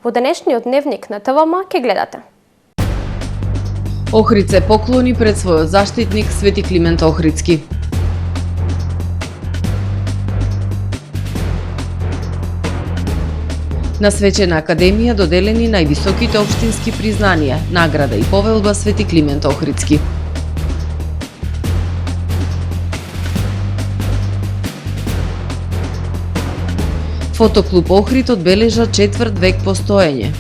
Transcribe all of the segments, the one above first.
Во денешниот дневник на ТВМ ќе гледате. Охрид се поклони пред својот заштитник Свети Климент Охридски. На Свечена академија доделени највисоките општински признанија, награда и повелба Свети Климент Охридски. Фотоклуб Охрид одбележа 4 век постоење.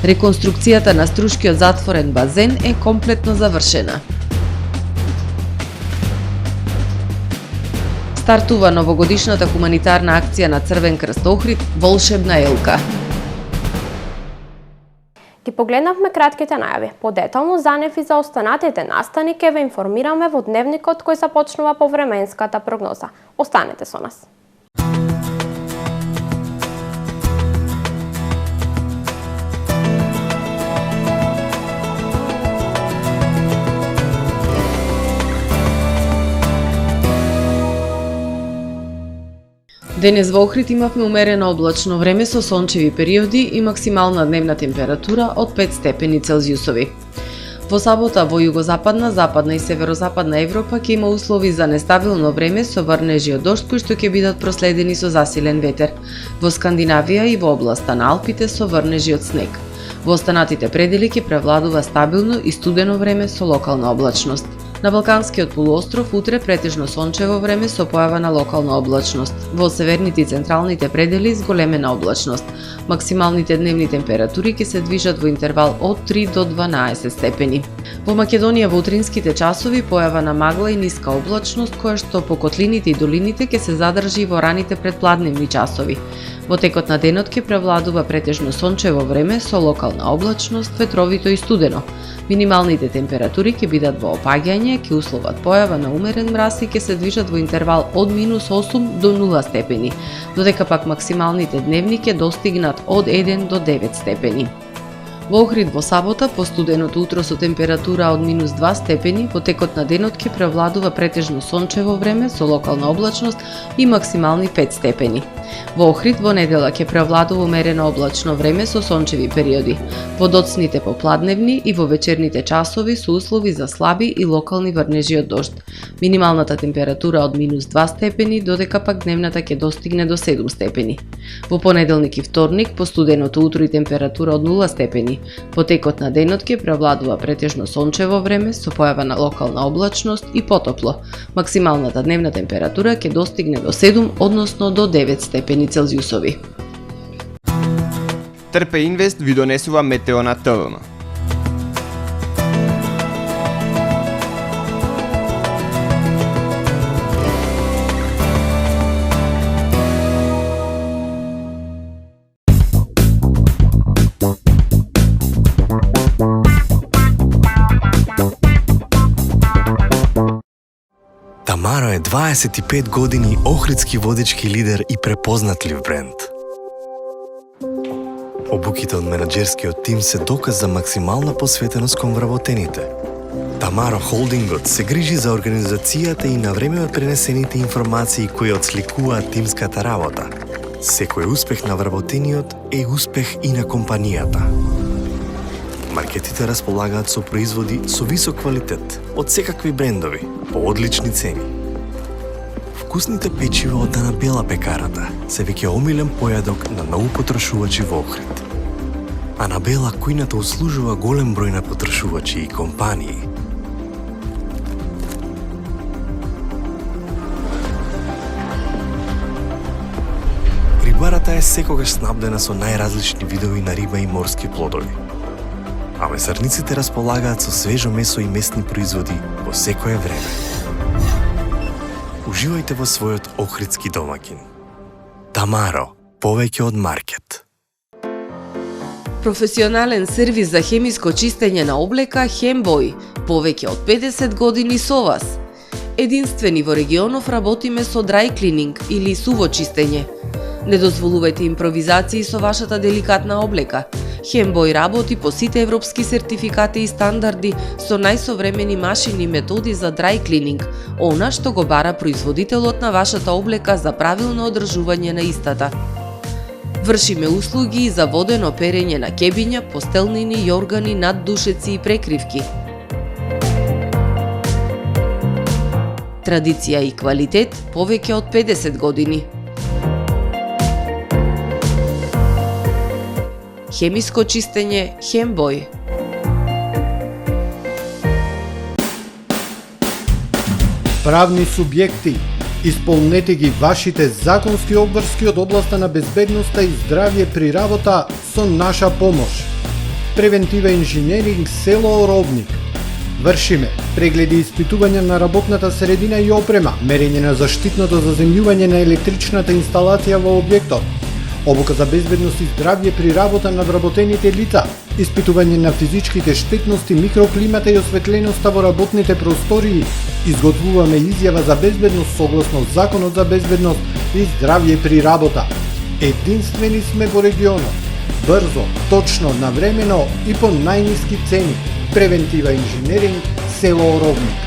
Реконструкцијата на Струшкиот затворен базен е комплетно завршена. Стартува новогодишната хуманитарна акција на Црвен крст Охрид Волшебна елка. Ги погледнавме кратките најави. Подетално за нив и за останатите настани ќе ве информираме во дневникот кој започнува по временската прогноза. Останете со нас. Денес во Охрид имавме умерено облачно време со сончеви периоди и максимална дневна температура од 5 степени Целзиусови. Во сабота во југозападна, западна и северозападна Европа ќе има услови за нестабилно време со врнежи од дожд кои што ќе бидат проследени со засилен ветер. Во Скандинавија и во областа на Алпите со врнежи од снег. Во останатите предели ќе превладува стабилно и студено време со локална облачност. На Балканскиот полуостров утре претежно сончево време со појава на локална облачност. Во северните и централните предели зголемена облачност. Максималните дневни температури ќе се движат во интервал од 3 до 12 степени. Во Македонија во утринските часови појава на магла и ниска облачност која што по котлините и долините ќе се задржи и во раните предпладневни часови. Во текот на денот ќе превладува претежно сончево време со локална облачност, ветровито и студено. Минималните температури ќе бидат во опаѓање, ќе условат појава на умерен мраз и ќе се движат во интервал од -8 до 0 степени, додека пак максималните дневни ќе достигнат од 1 до 9 степени. Во Охрид во сабота, по студеното утро со температура од -2 степени, во текот на денот ќе превладува претежно сончево време со локална облачност и максимални 5 степени. Во Охрид во недела ќе превладува умерено облачно време со сончеви периоди. Во доцните попладневни и во вечерните часови со услови за слаби и локални врнежи од дожд. Минималната температура од -2 степени, додека пак дневната ќе достигне до 7 степени. Во понеделник и вторник, по студеното утро и температура од 0 степени. По текот на денот ќе превладува претежно сончево време со појава на локална облачност и потопло. Максималната дневна температура ќе достигне до 7, односно до 9 степени Целзиусови. Трпе Инвест ви донесува метео на ТВМ. Тамаро е 25 години охридски водечки лидер и препознатлив бренд. Обуките од менаџерскиот тим се доказ за максимална посветеност кон вработените. Тамаро Холдингот се грижи за организацијата и на време пренесените информации кои отсликуваат тимската работа. Секој успех на вработениот е успех и на компанијата. Маркетите располагаат со производи со висок квалитет од секакви брендови по одлични цени. Вкусните печива од Анабела пекарата се веќе омилен појадок на многу потрошувачи во Охрид. Анабела кујната услужува голем број на потрошувачи и компании. Рибарата е секогаш снабдена со најразлични видови на риба и морски плодови. А месарниците располагаат со свежо месо и местни производи во секое време. Уживајте во својот охридски домаќин. Тамаро, повеќе од маркет. Професионален сервис за хемиско чистење на облека Хембој, повеќе од 50 години со вас. Единствени во регионов работиме со dry cleaning или суво чистење. Не дозволувајте импровизации со вашата деликатна облека. Хембој работи по сите европски сертификати и стандарди со најсовремени машини и методи за dry cleaning, она што го бара производителот на вашата облека за правилно одржување на истата. Вршиме услуги и за водено перење на кебиња, постелнини, јоргани, наддушеци и прекривки. Традиција и квалитет повеќе од 50 години. Хемиско чистење Хембој. Правни субјекти, исполнете ги вашите законски обврски од областа на безбедноста и здравје при работа со наша помош. Превентива инженеринг село Оровник. Вршиме прегледи и испитувања на работната средина и опрема, мерење на заштитното заземјување на електричната инсталација во објектот, обука за безбедност и здравје при работа на вработените лица, испитување на физичките штетности, микроклимата и осветленоста во работните простории. Изготвуваме изјава за безбедност согласно Законот за безбедност и здравје при работа. Единствени сме во регионот. Брзо, точно, навремено и по најниски цени. Превентива инженеринг село Оровник.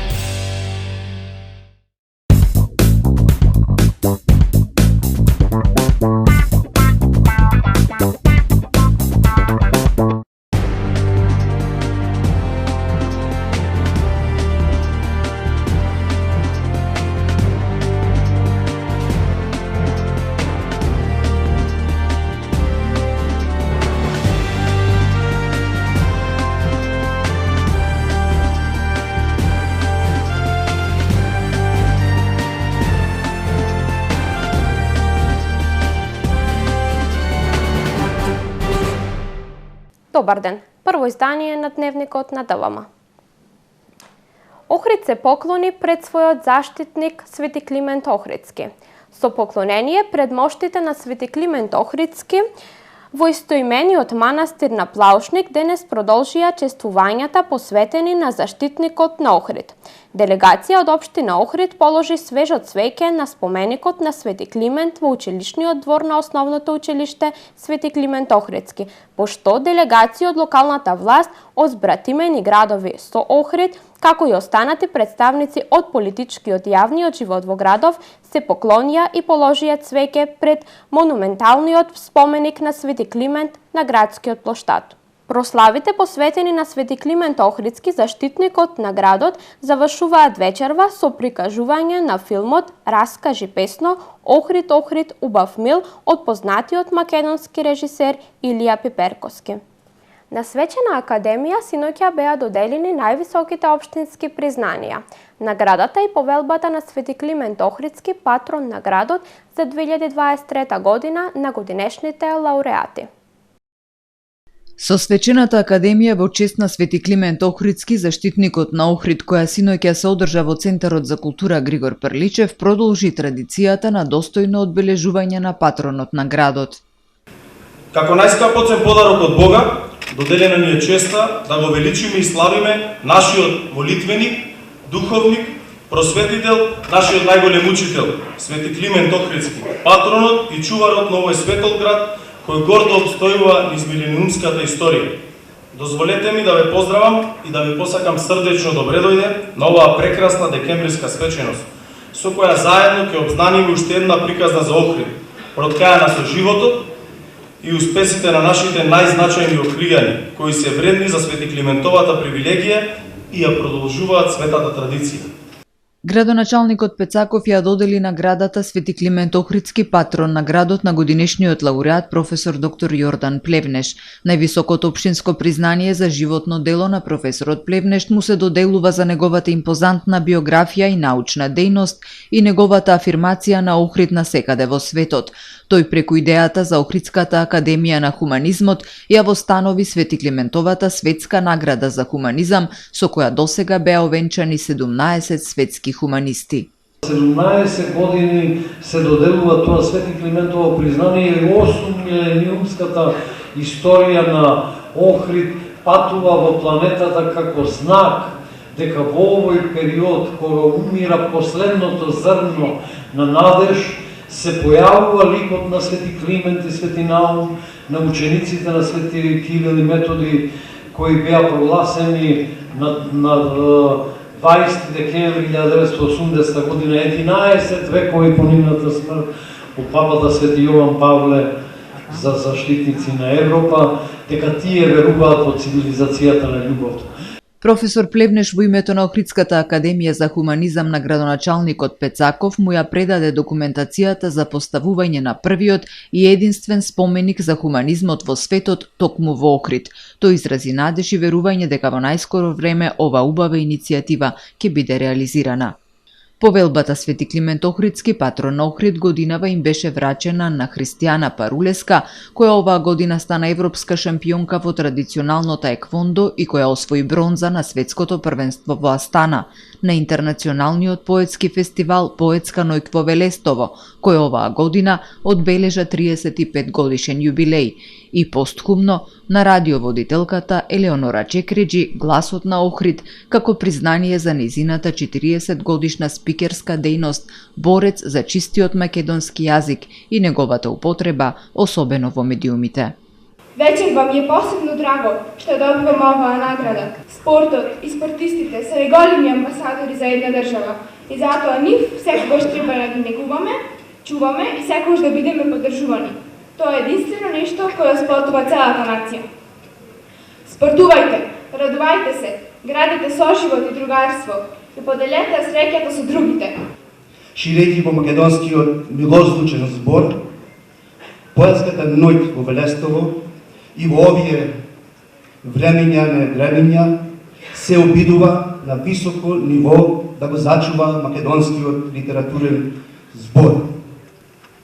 Добар ден! Прво издание на Дневникот на ДВМ. Охрид се поклони пред својот заштитник Свети Климент Охридски. Со поклонение пред моштите на Свети Климент Охридски, во истоимениот манастир на Плаушник денес продолжија чествувањата посветени на заштитникот на Охрид. Делегација од општина Охрид положи свежо цвеќе на споменикот на Свети Климент во училишниот двор на основното училиште Свети Климент Охридски, пошто делегација од локалната власт од збратимени градови со Охрид, како и останати представници од политичкиот и јавниот живот во градов, се поклонија и положија цвеќе пред монументалниот споменик на Свети Климент на градскиот плоштад. Прославите посветени на Свети Климент Охридски, заштитникот на градот, завршуваат вечерва со прикажување на филмот "Раскажи песно, Охрид, Охрид, убав мил" од познатиот македонски режисер Илија Пиперковски. На Свечена академија синоќа беа доделени највисоките општински признанија. Наградата и повелбата на Свети Климент Охридски, патрон на градот за 2023 година на годинешните лауреати. Со Свечената академија во чест на Свети Климент Охридски, заштитникот на Охрид, која синоќа се одржа во Центарот за култура Григор Прличев, продолжи традицијата на достојно одбележување на патронот на градот. Како најскапоцен подарок од Бога, доделена ни е честа да го величиме и славиме нашиот молитвеник, духовник, просветител, нашиот најголем учител, Свети Климент Охридски, патронот и чуварот на овој светол град, кој гордо обстојува низ милениумската историја. Дозволете ми да ве поздравам и да ви посакам срдечно добре дојде на оваа прекрасна декембриска свеченост, со која заедно ќе обзнаниме уште една приказна за Охрид, проткајана со животот и успесите на нашите најзначајни охријани, кои се вредни за Свети Климентовата привилегија и ја продолжуваат светата традиција. Градоначалникот Пецаков ја додели наградата Свети Климент Охридски, патрон на градот, на годинешниот лауреат професор доктор Јордан Плевнеш. Највисокото општинско признание за животно дело на професорот Плевнеш му се доделува за неговата импозантна биографија и научна дејност и неговата афирмација на Охрид насекаде во светот. Тој преку идејата за Охридската академија на хуманизмот ја востанови Свети Климентовата светска награда за хуманизам, со која досега беа овенчани 17 светски хуманисти. 17 години се доделува тоа Свети Климентово признание и 8 милениумската историја на Охрид патува во планетата како знак дека во овој период кога умира последното зрно на надеж, се појавува ликот на Свети Климент и Свети Наум, на учениците на Свети Кирил и Методи, кои беа прогласени на 20 декември 1980 година, 11 векови по нивната смрт, у папата Свети Јован Павле за заштитници на Европа, дека тие веруваат во цивилизацијата на љубовта. Професор Плевнеш во името на Охридската академија за хуманизам на градоначалникот Пецаков му ја предаде документацијата за поставување на првиот и единствен споменик за хуманизмот во светот токму во Охрид. Тој изрази надеж и верување дека во најскоро време ова убава иницијатива ќе биде реализирана. Повелбата Свети Климент Охридски, патрон на Охрид, годинава им беше врачена на Христијана Парулеска, која оваа година стана европска шампионка во традиционалното еквондо и која освои бронза на светското првенство во Астана, на интернационалниот поетски фестивал Поетска ноќ во Велестово, кој оваа година одбележа 35 годишен јубилеј, и постхумно на радиоводителката Елеонора Чекреджи, гласот на Охрид, како признание за незината 40 годишна спикерска дејност, борец за чистиот македонски јазик и неговата употреба, особено во медиумите. Вечерва ми е посебно драго што добивам оваа награда. Спортот и спортистите се големи амбасадори за една држава и затоа нив секогаш треба да ги негуваме, чуваме и секогаш да бидеме поддржувани. Тоа е единствено нешто кое сплотува целата нација. Спортувајте, радувајте се, градите соживот и другарство и поделете среќата со другите. Ширејќи во македонскиот милозвучен збор, поетската ноќ во Велестово и во овие времења на времења се обидува на високо ниво да го зачува македонскиот литературен збор.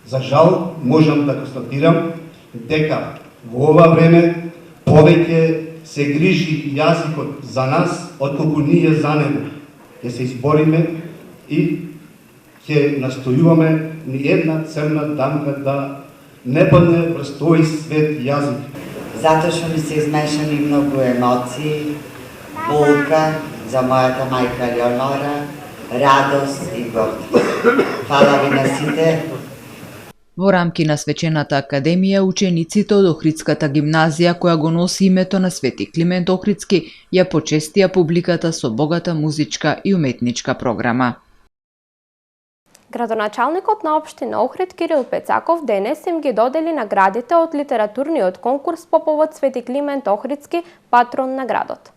За жал, можам да констатирам дека во ова време повеќе се грижи јазикот за нас, отколку ние за него. Ќе се избориме и ќе настојуваме ни една црна дамка да не падне врз тој свет јазик. Затоа што ми се измешани многу емоции, болка за мојата мајка Леонора, радост и гордост. Фала ви на сите. Во рамки на Свечената академија, учениците од Охридската гимназија, која го носи името на Свети Климент Охридски, ја почестија публиката со богата музичка и уметничка програма. Градоначалникот на општина Охрид Кирил Пецаков денес им ги додели наградите од литературниот конкурс по повод Свети Климент Охридски, патрон на градот.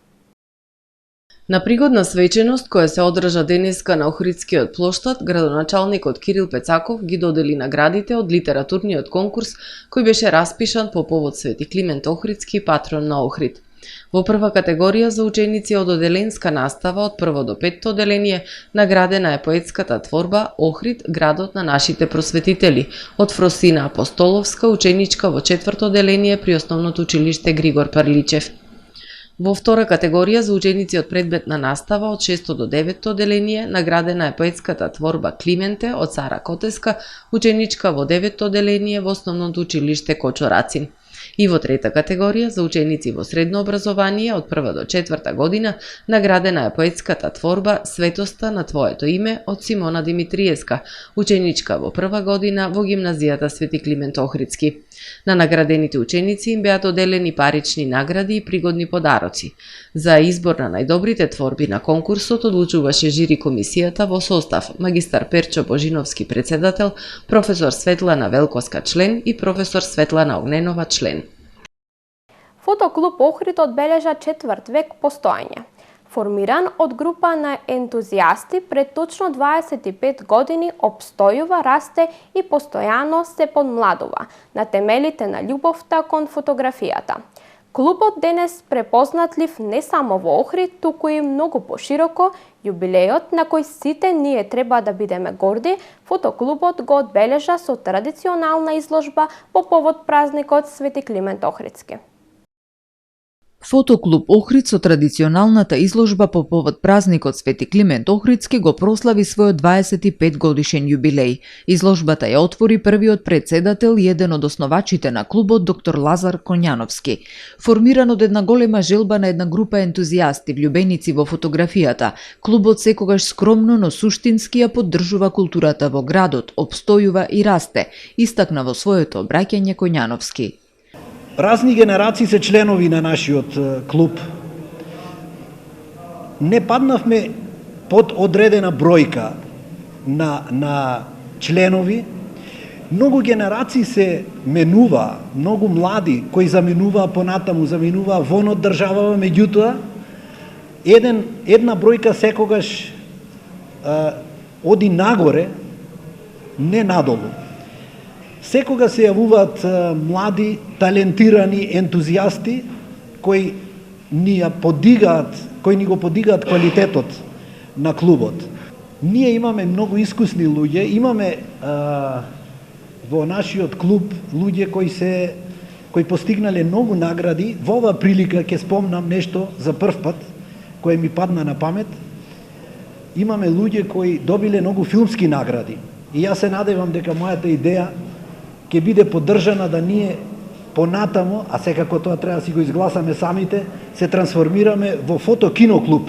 На пригодна свеченост која се одржа денеска на Охридскиот плоштад, градоначалникот Кирил Пецаков ги додели наградите од литературниот конкурс кој беше распишан по повод Свети Климент Охридски, патрон на Охрид. Во прва категорија за ученици од оделенска настава од 1 до 5 оделение наградена е поетската творба Охрид, градот на нашите просветители од Фросина Апостоловска, ученичка во 4 оделение при основното училиште Григор Парличев. Во втора категорија за ученици од предметна настава од 6 до 9 оделение наградена е поетската творба Клименте од Сара Котеска, ученичка во 9 оделение во основното училиште Кочорацин. И во трета категорија за ученици во средно образование од 1 до 4 година наградена е поетската творба Светоста на твоето име од Симона Димитриевска, ученичка во 1 година во гимназијата Свети Климент Охридски. На наградените ученици им беа доделени парични награди и пригодни подароци. За избор на најдобрите творби на конкурсот одлучуваше жири комисијата во состав магистар Перчо Божиновски председател, професор Светлана Велкоска член и професор Светлана Огненова член. Фотоклуб Охрид одбележа 4 век постоење. Формиран од група на ентузијасти пред точно 25 години, обстојува, расте и постојано се подмладува на темелите на љубовта кон фотографијата. Клубот денес препознатлив не само во Охрид, туку и многу пошироко. Јубилејот на кој сите ние треба да бидеме горди, фотоклубот го одбележа со традиционална изложба по повод празникот Свети Климент Охридски. Фотоклуб Охрид со традиционалната изложба по повод празникот Свети Климент Охридски го прослави својот 25 годишен јубилеј. Изложбата ја отвори првиот председател и еден од основачите на клубот доктор Лазар Коњановски. Формиран од една голема желба на една група ентузијасти, влюбеници во фотографијата, клубот секогаш скромно, но суштински ја поддржува културата во градот, опстојува и расте, истакна во своето обраќање Коњановски. Разни генерации се членови на нашиот клуб. Не паднавме под одредена бројка на членови. Многу генерации се менува, многу млади кои заминуваа понатаму, заминуваа вон од државава, меѓутоа една бројка секогаш оди нагоре, не надолу. Секога се јавуваат млади, талентирани ентузијасти кои ни го подигаат квалитетот на клубот. Ние имаме многу искусни луѓе, имаме во нашиот клуб луѓе кои постигнале многу награди. Во оваа прилика ќе спомнам нешто за прв пат кое ми падна на памет. Имаме луѓе кои добиле многу филмски награди. И јас се надевам дека мојата идеја ќе биде поддржана да ние понатамо, а секако тоа треба да си го изгласаме самите, се трансформираме во фотокино клуб.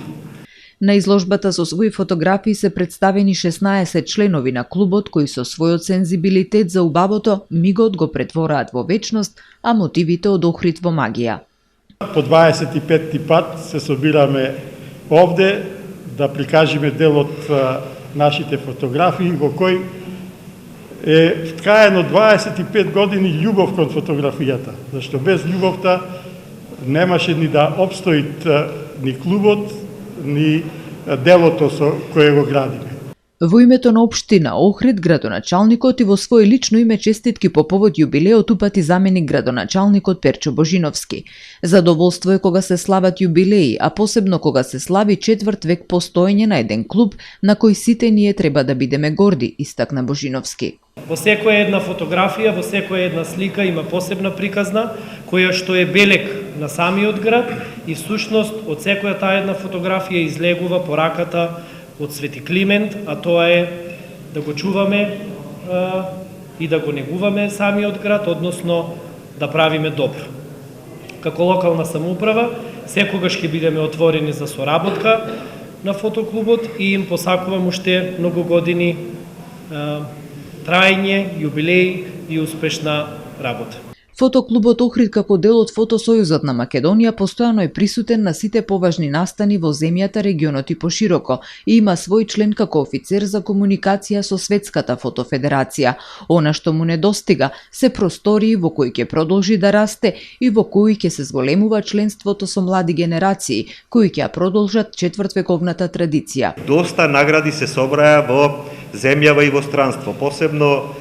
На изложбата со своји фотографии се представени 16 членови на клубот кои со својот сензибилитет за убавото мигот го претвораат во вечност, а мотивите од Охрид во магија. По 25 пат се собираме овде да прикажеме дел од нашите фотографии во кој е вткаено 25 години љубов кон фотографијата, зашто без љубовта немаше ни да обстои ни клубот, ни делото со кое го градиме. Во името на општина Охрид, градоначалникот и во своје лично име честитки по повод јубилеот упати заменик градоначалникот Перчо Божиновски. Задоволство е кога се слават јубилеи, а посебно кога се слави четврт век постоење на еден клуб на кој сите ние треба да бидеме горди, истакна Божиновски. Во секоја една фотографија, во секоја една слика има посебна приказна, која што е белег на самиот град и всушност од секоја таа една фотографија излегува пораката од Свети Климент, а тоа е да го чуваме и да го негуваме самиот град, односно да правиме добро. Како локална самоуправа, секогаш ќе бидеме отворени за соработка на фотоклубот и им посакувам уште многу години трајње, јубилеј и успешна работа. Фотоклубот Охрид како дел од Фотосојузот на Македонија постојано е присутен на сите поважни настани во земјата, регионот и пошироко и има свој член како офицер за комуникација со Светската фотофедерација. Она што му недостига се простории во кои ќе продолжи да расте и во кои ќе се зголемува членството со млади генерации, кои ќе ја продолжат четвртвековната традиција. Доста награди се собраја во земјава и во странство, посебно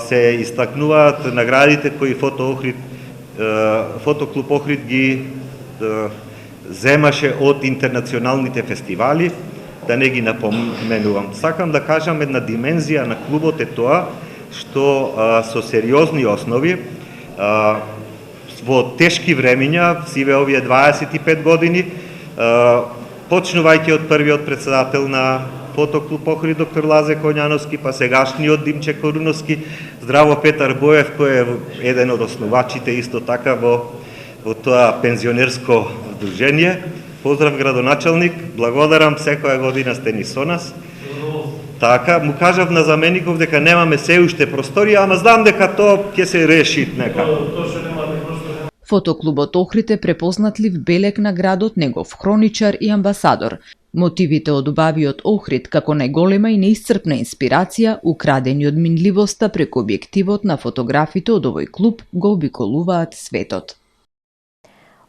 се истакнуваат наградите кои Фотоклуб Охрид ги земаше од интернационалните фестивали, да не ги напоменувам. Сакам да кажам една димензија на клубот е тоа што со сериозни основи во тешки времиња, сиве овие 25 години, почнувајќи од првиот председател на Фотоклуб Охрид доктор Лазе Коњановски, па сегашниот Димче Коруновски, здраво Петар Боев кој е еден од основачите исто така во тоа пензионерско здружение. Поздрав градоначалник, благодарам, секоја година сте ни со нас. Така, му кажав на замеников дека немаме се уште просторија, ама знам дека тоа ќе се реши некако. Фотоклубот Охрид е препознатлив белег на градот, негов хроничар и амбасадор. Мотивите од убавиот Охрид како најголема и неисцрпна инспирација, украдени од минливоста преку објективот на фотографите од овој клуб, го обиколуваат светот.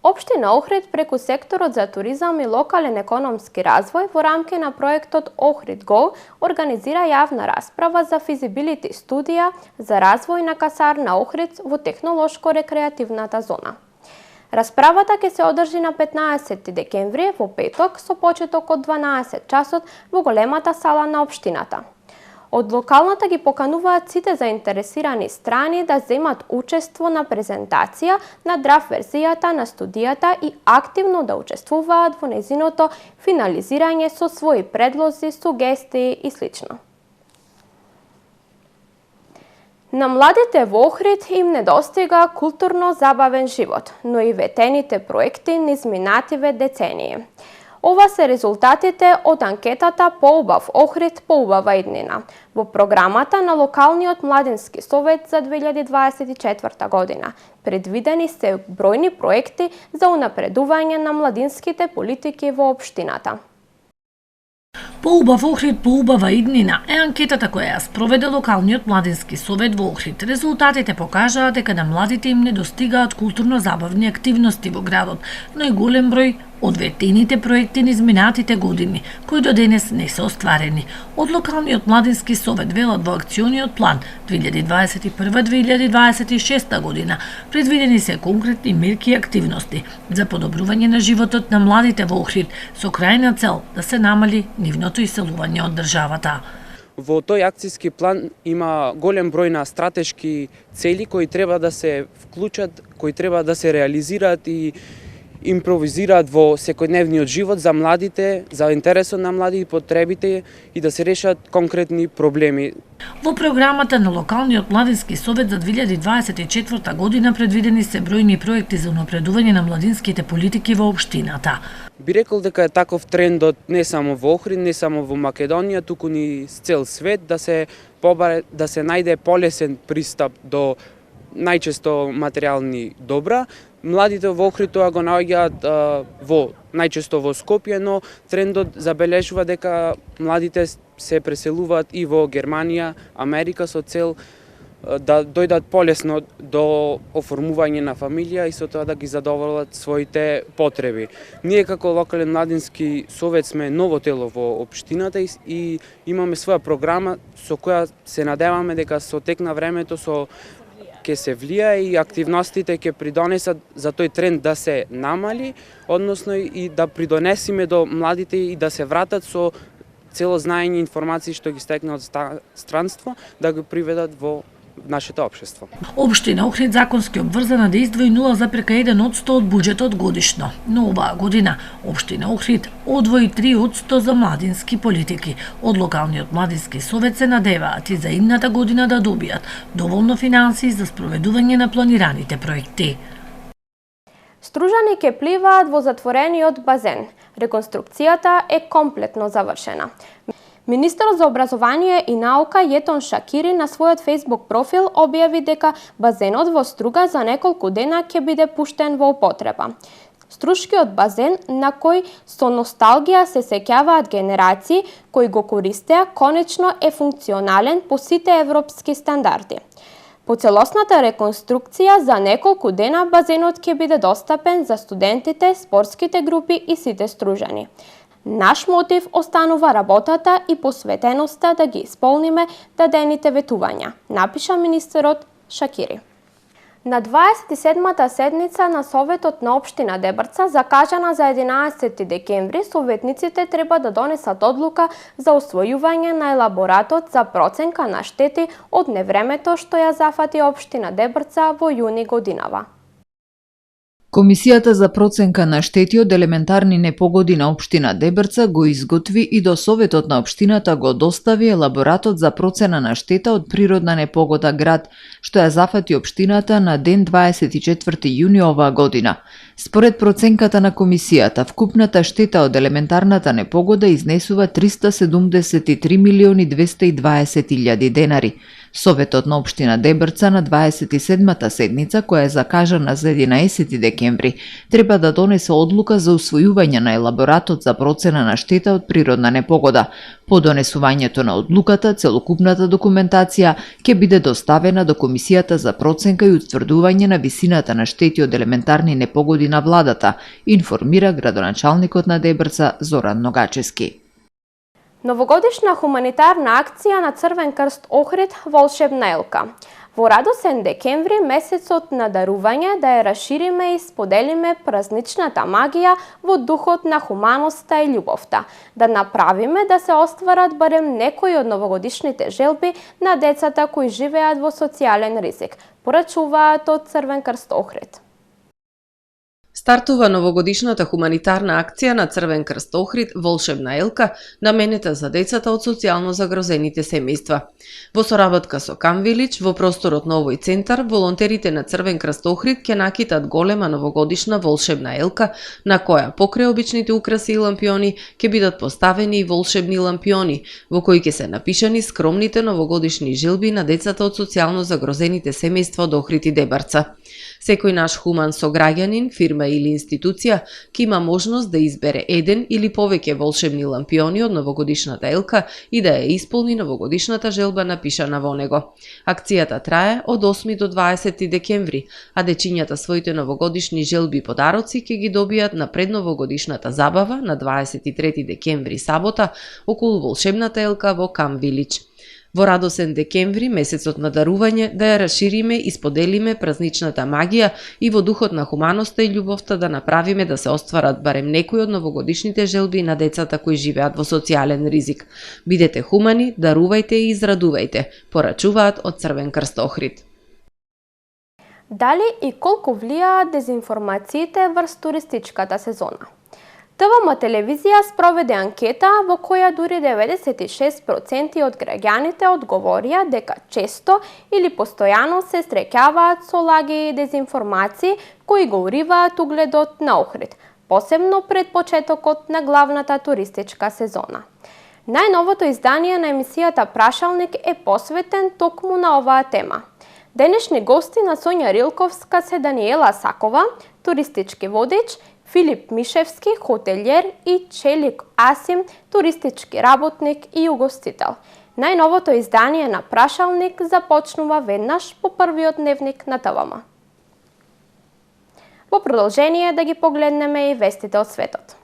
Општина Охрид преку секторот за туризам и локален економски развој во рамки на проектот Охрид Go организира јавна расправа за физибилити студија за развој на касарна Охрид во технолошко-рекреативната зона. Расправата ќе се одржи на 15 декември во петок со почеток од 12 часот во големата сала на општината. Од локалната ги покануваат сите заинтересирани страни да земат учество на презентација на драв верзијата на студијата и активно да учествуваат во незиното финализирање со своји предлози, сугестии и слично. На младите во Охрид им недостига културно-забавен живот, но и ветените проекти низ минативе децении. Ова се резултатите од анкетата Поубав Охрид, поубава иднина, во програмата на локалниот младински совет за 2024 година. Предвидени се бројни проекти за унапредување на младинските политики во општината. Поубав Охрид, поубава иднина е анкетата која ја спроведе локалниот младински совет во Охрид. Резултатите покажаат дека на младите им недостигаат културно-забавни активности во градот, но и голем број од ветените проекти низ минатите години, кои до денес не се остварени. Од локалниот младински совет велат во акциониот план 2021-2026 година предвидени се конкретни мерки и активности за подобрување на животот на младите во Охрид со крајна цел да се намали нивното иселување од државата. Во тој акцијски план има голем број на стратешки цели кои треба да се вклучат, кои треба да се реализираат и импровизираат во секојдневниот живот за младите, за интересот на младите, потребите и да се решат конкретни проблеми. Во програмата на локалниот младински совет за 2024 година предвидени се бројни проекти за унапредување на младинските политики во општината. Би рекол дека е таков трендот не само во Охрид, не само во Македонија, туку ни цел свет да се најде полесен пристап до најчесто материјални добра. Младите во Охрид тоа го наоѓаат најчесто во Скопје, но трендот забележува дека младите се преселуваат и во Германија, Америка со цел да дојдат полесно до оформување на фамилија и со тоа да ги задоволат своите потреби. Ние како локален младински совет сме ново тело во општината и имаме своја програма со која се надеваме дека со тек на времето ќе се влија и активностите ќе придонесат за тој тренд да се намали, односно и да придонесиме до младите и да се вратат со цело знаење и информации што ги стекнат од странство, да го приведат во нашето општество. Општина Охрид законски обврзана да издвои 0,1% од буџетот годишно, но оваа година општина Охрид одвои 3% за младински политики. Од локалниот младински совет се надеваат и за идната година да добијат доволно финансии за спроведување на планираните проекти. Стружани ќе пливаат во затворениот базен. Реконструкцијата е комплетно завршена. Министерот за образование и наука Јетон Шакири на својот Facebook профил објави дека базенот во Струга за неколку дена ќе биде пуштен во употреба. Струшкиот базен на кој со носталгија се сеќаваат генерации кои го користеа, конечно е функционален по сите европски стандарди. По целосната реконструкција за неколку дена базенот ќе биде достапен за студентите, спортските групи и сите стружани. Наш мотив останува работата и посветеноста да ги исполниме дадените ветувања, напиша министерот Шакири. На 27-та седница на Советот на општина Дебрца, закажана за 11 декември, советниците треба да донесат одлука за усвојување на елаборатот за проценка на штети од невремето што ја зафати општина Дебрца во јуни годинава. Комисијата за проценка на штети од елементарни непогоди на општина Дебрца го изготви и до Советот на општината го достави елаборатот за процена на штета од природна непогода град, што ја зафати општината на ден 24 јуни оваа година. Според проценката на комисијата, вкупната штета од елементарната непогода изнесува 373.220.000 денари. Советот на општина Дебрца на 27-та седница, која е закажана за 11 декември, треба да донесе одлука за усвојување на елаборатот за процена на штета од природна непогода. По донесувањето на одлуката, целокупната документација ќе биде доставена до Комисијата за проценка и утврдување на висината на штети од елементарни непогоди на владата, информира градоначалникот на Дебрца Зоран Ногачевски. Новогодишна хуманитарна акција на Црвен крст Охрид Волшебна елка. Во радосен декември, месецот на дарување, да ја расшириме и споделиме празничната магија во духот на хуманоста и љубовта. Да направиме да се остварат барем некои од новогодишните желби на децата кои живеат во социјален ризик, порачуваат од Црвен крст Охрид. Стартува новогодишната хуманитарна акција на Црвен крст Охрид Волшебна елка, наменета за децата од социјално загрозените семејства. Во соработка со Кам Вилидж, во просторот на овој центар, волонтерите на Црвен крст Охрид ќе накитат голема новогодишна волшебна елка, на која покрај обичните украси и лампиони ќе бидат поставени и волшебни лампиони, во кои ќе се напишани скромните новогодишни желби на децата од социјално загрозените семејства од Охрид и Дебарца. Секој наш хуман сограѓанин, фирма или институција ќе има можност да избере еден или повеќе волшебни лампиони од новогодишната елка и да ја исполни новогодишната желба напишана во него. Акцијата трае од 8 до 20 декември, а дечињата своите новогодишни желби и подароци ќе ги добијат на предновогодишната забава на 23 декември сабота околу волшебната елка во Кам Вилидж. Во радосен декември, месецот на дарување, да ја расшириме и споделиме празничната магија и во духот на хуманоста и љубовта да направиме да се остварат барем некои од новогодишните желби на децата кои живеат во социјален ризик. Бидете хумани, дарувајте и израдувајте, порачуваат од Црвен крст Охрид. Дали и колку влијаат дезинформациите врз туристичката сезона? ТВМ телевизија спроведе анкета во која дури 96% од граѓаните одговорија дека често или постојано се среќаваат со лаги и дезинформации кои го уриваат угледот на Охрид, посебно пред почетокот на главната туристичка сезона. Најновото издание на емисијата Прашалник е посветен токму на оваа тема. Денешни гости на Сонја Рилковска се Даниела Сакова, туристички водич, Филип Мишевски, хотелјер и Челик Асим, туристички работник и угостител. Најновото издание на Прашалник започнува веднаш по првиот дневник на ТВМ. Во продолжение да ги погледнеме и вестите од светот.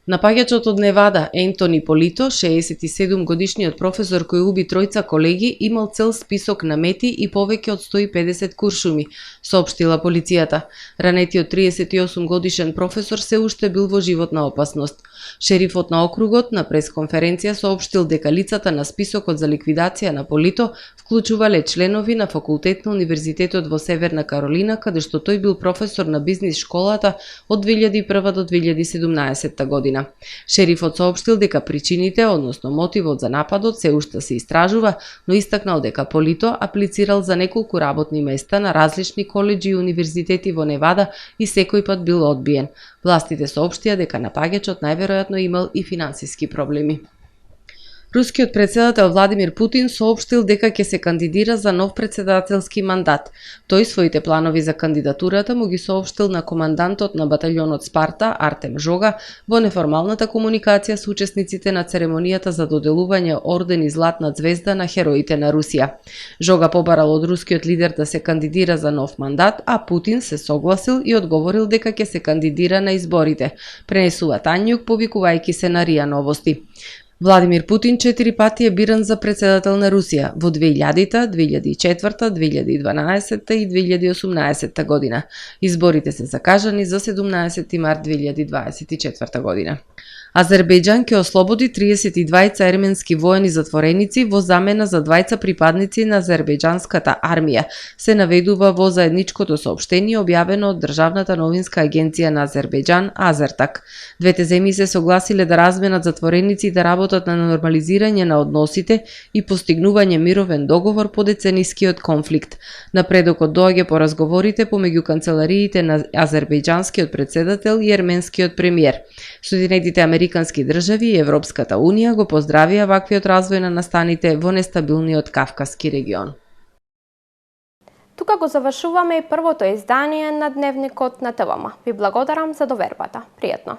Напаѓачот од Невада, Ентони Полито, 67 годишниот професор кој уби тројца колеги, имал цел список на мети и повеќе од 150 куршуми, соопштила полицијата. Ранетиот 38 годишен професор се уште бил во животна опасност. Шерифот на округот на пресконференција соопштил дека лицата на списокот за ликвидација на Полито вклучувале членови на факултет на Универзитетот во Северна Каролина, каде што тој бил професор на бизнис школата од 2001 до 2017 година. Шерифот соопштил дека причините, односно мотивот за нападот се уште се истражува, но истакнал дека Полито аплицирал за неколку работни места на различни колеџи и универзитети во Невада и секој пат бил одбиен. Властите соопштија дека напаѓачот најверојатно имал и финансиски проблеми. Рускиот председател Владимир Путин соопштил дека ќе се кандидира за нов председателски мандат. Тој своите планови за кандидатурата му ги соопштил на командантот на баталјонот Спарта, Артем Жога, во неформалната комуникација со учесниците на церемонијата за доделување орден и Златна ѕвезда на хероите на Русија. Жога побарал од рускиот лидер да се кандидира за нов мандат, а Путин се согласил и одговорил дека ќе се кандидира на изборите, пренесува Тањук повикувајќи се на РИА Новости. Владимир Путин 4 пати е биран за председател на Русија во 2000, 2004, 2012 и 2018 година. Изборите се закажани за 17 март 2024 година. Азербејџан ќе ослободи 32 ерменски воени затвореници во замена за 2 припадници на азербејџанската армија, се наведува во заедничкото соопштение објавено од Државната новинска агенција на Азербејџан Азертак. Двете земји се согласиле да разменат затвореници и да работат на нормализирање на односите и постигнување мировен договор по деценискиот конфликт. Напредокот доаѓа по разговорите помеѓу канцелариите на азербејџанскиот председател и ерменскиот премиер. Соединетите Американски држави и Европската Унија го поздравија ваквиот развој на настаните во нестабилниот Кавказски регион. Тука го завршуваме и првото издание на Дневникот на ТВМ. Ви благодарам за довербата. Пријатно!